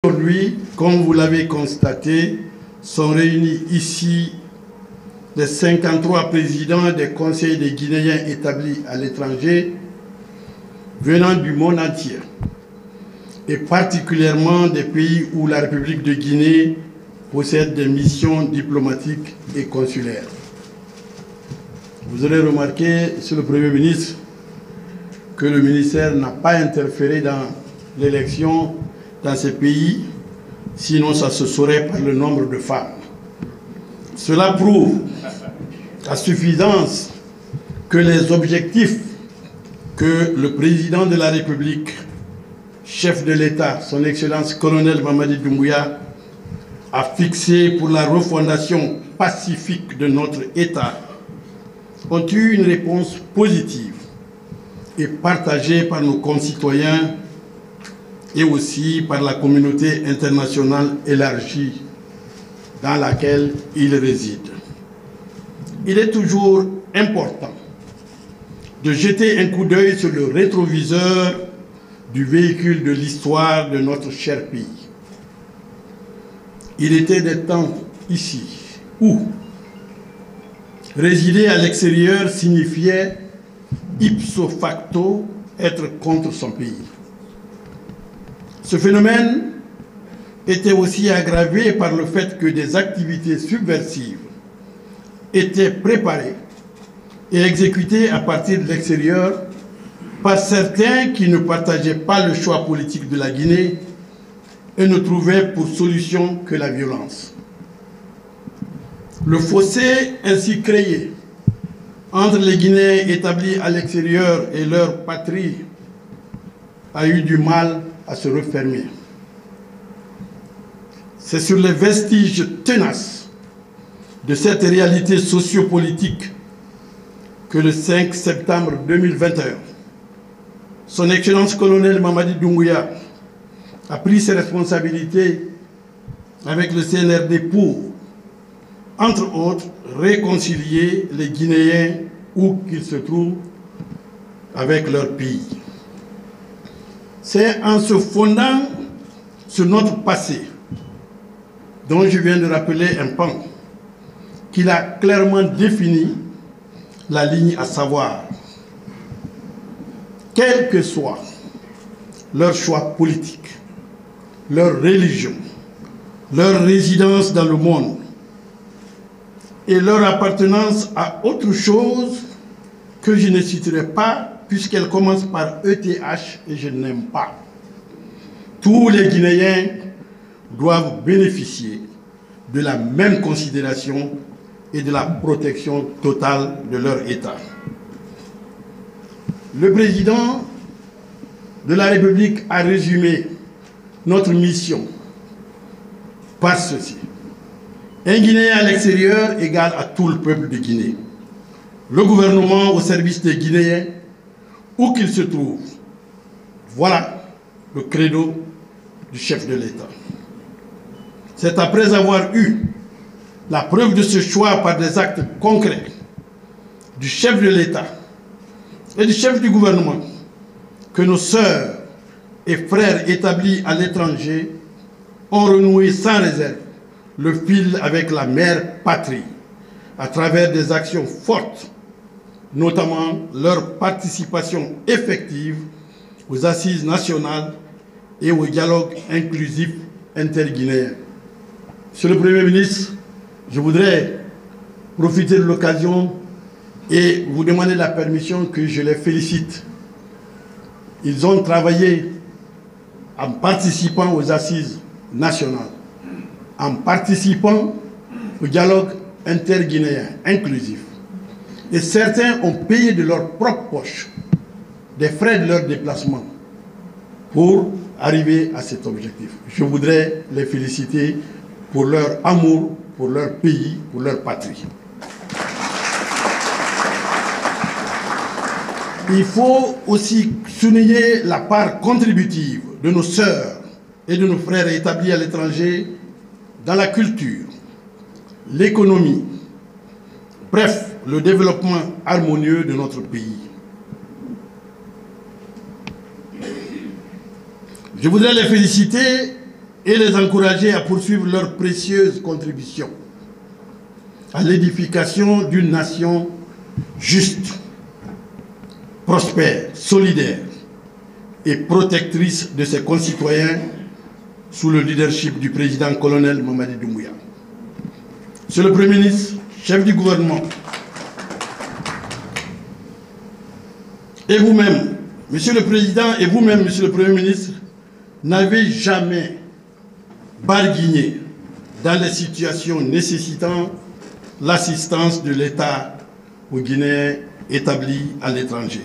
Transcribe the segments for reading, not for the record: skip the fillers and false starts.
Aujourd'hui, comme vous l'avez constaté, sont réunis ici les 53 présidents des conseils des Guinéens établis à l'étranger venant du monde entier et particulièrement des pays où la République de Guinée possède des missions diplomatiques et consulaires. Vous aurez remarqué, Monsieur le Premier ministre, que le ministère n'a pas interféré dans l'élection dans ces pays, sinon ça se saurait par le nombre de femmes. Cela prouve à suffisance que les objectifs que le président de la République, chef de l'État, son Excellence colonel Mamadi Doumbouya, a fixés pour la refondation pacifique de notre État ont eu une réponse positive et partagée par nos concitoyens et aussi par la communauté internationale élargie dans laquelle ils résident. Il est toujours important de jeter un coup d'œil sur le rétroviseur du véhicule de l'histoire de notre cher pays. Il était des temps ici où résider à l'extérieur signifiait ipso facto être contre son pays. Ce phénomène était aussi aggravé par le fait que des activités subversives étaient préparées et exécutées à partir de l'extérieur par certains qui ne partageaient pas le choix politique de la Guinée et ne trouvaient pour solution que la violence. Le fossé ainsi créé entre les Guinéens établis à l'extérieur et leur patrie a eu du mal à se refermer. C'est sur les vestiges tenaces de cette réalité sociopolitique que le 5 septembre 2021, son Excellence colonel Mamadi Doumbouya a pris ses responsabilités avec le CNRD pour, entre autres, réconcilier les Guinéens où qu'ils se trouvent avec leur pays. C'est en se fondant sur notre passé, dont je viens de rappeler un pan, qu'il a clairement défini la ligne à savoir, quel que soit leur choix politique, leur religion, leur résidence dans le monde et leur appartenance à autre chose que je ne citerai pas puisqu'elle commence par ETH et je n'aime pas. Tous les Guinéens doivent bénéficier de la même considération et de la protection totale de leur État. Le président de la République a résumé notre mission par ceci. Un Guinéen à l'extérieur égale à tout le peuple de Guinée. Le gouvernement au service des Guinéens, où qu'il se trouve. Voilà le credo du chef de l'État. C'est après avoir eu la preuve de ce choix par des actes concrets du chef de l'État et du chef du gouvernement que nos sœurs et frères établis à l'étranger ont renoué sans réserve le fil avec la mère patrie à travers des actions fortes, notamment leur participation effective aux assises nationales et au dialogue inclusif interguinéen. Monsieur le Premier ministre, je voudrais profiter de l'occasion et vous demander la permission que je les félicite. Ils ont travaillé en participant aux assises nationales, en participant au dialogue interguinéen inclusif. Et certains ont payé de leur propre poche des frais de leur déplacement pour arriver à cet objectif. Je voudrais les féliciter pour leur amour, pour leur pays, pour leur patrie. Il faut aussi souligner la part contributive de nos sœurs et de nos frères établis à l'étranger dans la culture, l'économie, bref, le développement harmonieux de notre pays. Je voudrais les féliciter et les encourager à poursuivre leur précieuse contribution à l'édification d'une nation juste, prospère, solidaire et protectrice de ses concitoyens sous le leadership du président colonel Mamadi Doumbouya. Monsieur le Premier ministre, chef du gouvernement, et vous-même, Monsieur le Président, et vous-même, Monsieur le Premier ministre, n'avez jamais barguigné dans les situations nécessitant l'assistance de l'État aux Guinéens établis à l'étranger.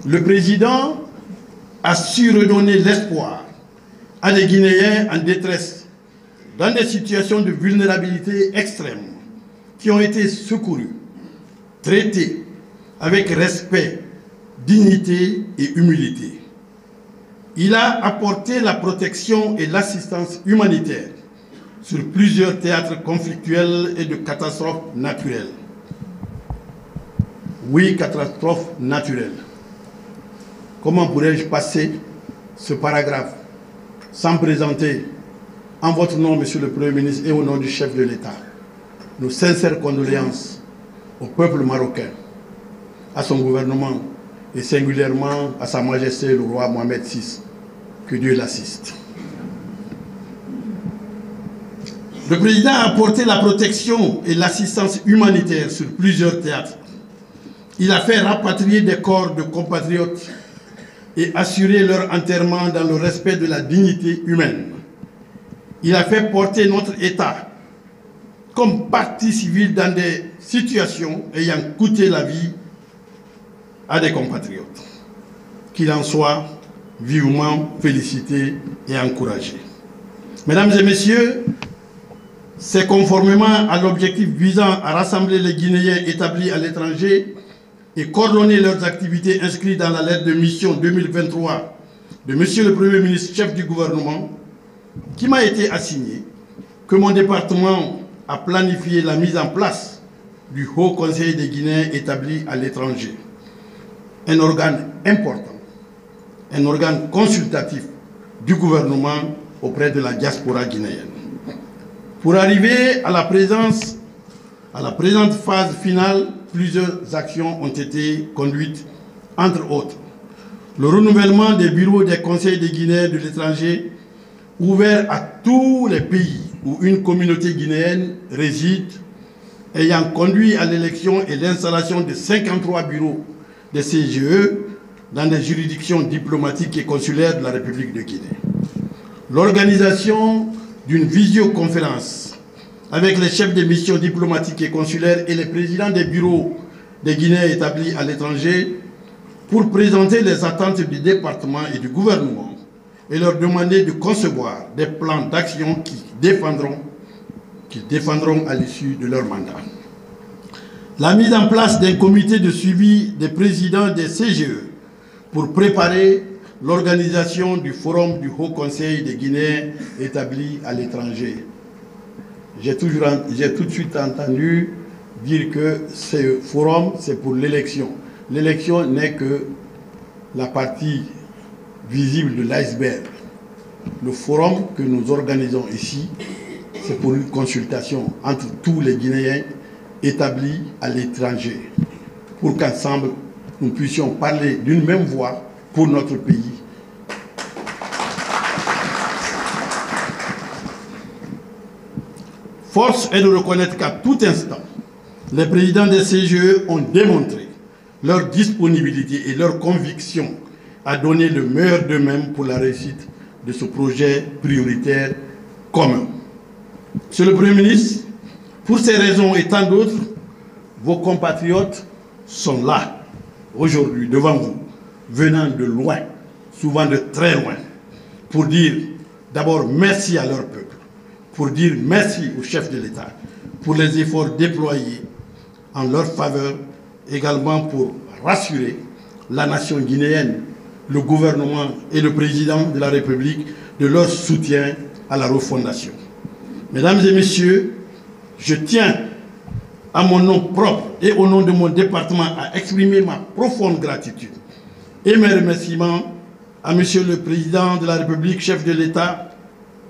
Le Président a su redonner l'espoir à des Guinéens en détresse dans des situations de vulnérabilité extrême qui ont été secourus, traités avec respect, dignité et humilité. Il a apporté la protection et l'assistance humanitaire sur plusieurs théâtres conflictuels et de catastrophes naturelles. Oui, catastrophes naturelles. Comment pourrais-je passer ce paragraphe sans présenter, en votre nom, Monsieur le Premier ministre, et au nom du chef de l'État, nos sincères condoléances au peuple marocain, à son gouvernement et singulièrement à Sa Majesté le roi Mohamed VI, que Dieu l'assiste. Le président a apporté la protection et l'assistance humanitaire sur plusieurs théâtres. Il a fait rapatrier des corps de compatriotes et assurer leur enterrement dans le respect de la dignité humaine. Il a fait porter notre État comme partie civile dans des situations ayant coûté la vie à des compatriotes. Qu'il en soit vivement félicité et encouragé. Mesdames et messieurs, c'est conformément à l'objectif visant à rassembler les Guinéens établis à l'étranger et coordonner leurs activités inscrites dans la lettre de mission 2023 de Monsieur le Premier ministre, chef du gouvernement, qui m'a été assigné, que mon département a planifié la mise en place du Haut Conseil des Guinéens établis à l'étranger. Un organe important, un organe consultatif du gouvernement auprès de la diaspora guinéenne. Pour arriver à la présente phase finale, plusieurs actions ont été conduites, entre autres. Le renouvellement des bureaux des conseils des Guinéens de l'étranger, ouverts à tous les pays où une communauté guinéenne réside, ayant conduit à l'élection et l'installation de 53 bureaux des CGE dans des juridictions diplomatiques et consulaires de la République de Guinée. L'organisation d'une visioconférence avec les chefs des missions diplomatiques et consulaires et les présidents des bureaux des Guinéens établis à l'étranger pour présenter les attentes du département et du gouvernement et leur demander de concevoir des plans d'action qu'ils défendront à l'issue de leur mandat. La mise en place d'un comité de suivi des présidents des CGE pour préparer l'organisation du forum du Haut Conseil des Guinéens établis à l'étranger. J'ai tout de suite entendu dire que ce forum, c'est pour l'élection. L'élection n'est que la partie visible de l'iceberg. Le forum que nous organisons ici, c'est pour une consultation entre tous les Guinéens établis à l'étranger, pour qu'ensemble, nous puissions parler d'une même voix pour notre pays. Force est de reconnaître qu'à tout instant, les présidents des CGE ont démontré leur disponibilité et leur conviction à donner le meilleur d'eux-mêmes pour la réussite de ce projet prioritaire commun. Monsieur le Premier ministre, pour ces raisons et tant d'autres, vos compatriotes sont là, aujourd'hui, devant vous, venant de loin, souvent de très loin, pour dire d'abord merci à leur peuple, pour dire merci au chef de l'État, pour les efforts déployés en leur faveur, également pour rassurer la nation guinéenne, le gouvernement et le président de la République de leur soutien à la refondation. Mesdames et messieurs, je tiens à mon nom propre et au nom de mon département à exprimer ma profonde gratitude et mes remerciements à Monsieur le Président de la République, chef de l'État,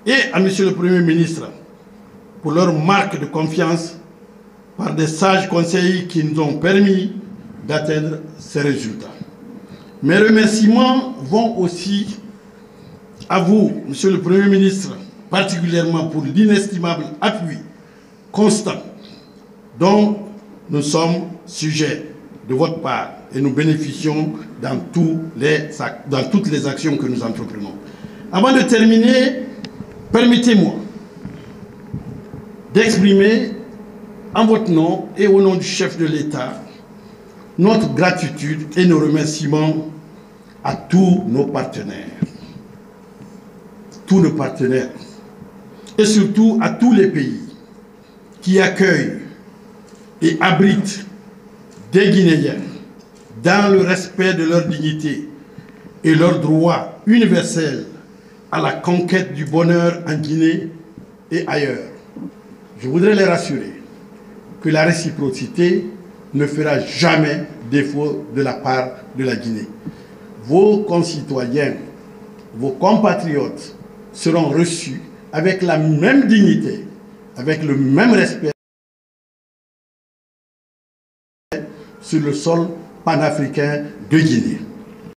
et à Monsieur le Premier ministre pour leur marque de confiance par des sages conseils qui nous ont permis d'atteindre ces résultats. Mes remerciements vont aussi à vous, Monsieur le Premier ministre, particulièrement pour l'inestimable appui constant dont nous sommes sujets de votre part et nous bénéficions dans toutes les actions que nous entreprenons. Avant de terminer, permettez-moi d'exprimer en votre nom et au nom du chef de l'État notre gratitude et nos remerciements à tous nos partenaires. Tous nos partenaires et surtout à tous les pays qui accueillent et abritent des Guinéens dans le respect de leur dignité et leur droit universel à la conquête du bonheur en Guinée et ailleurs. Je voudrais les rassurer que la réciprocité ne fera jamais défaut de la part de la Guinée. Vos concitoyens, vos compatriotes seront reçus avec la même dignité, avec le même respect sur le sol panafricain de Guinée.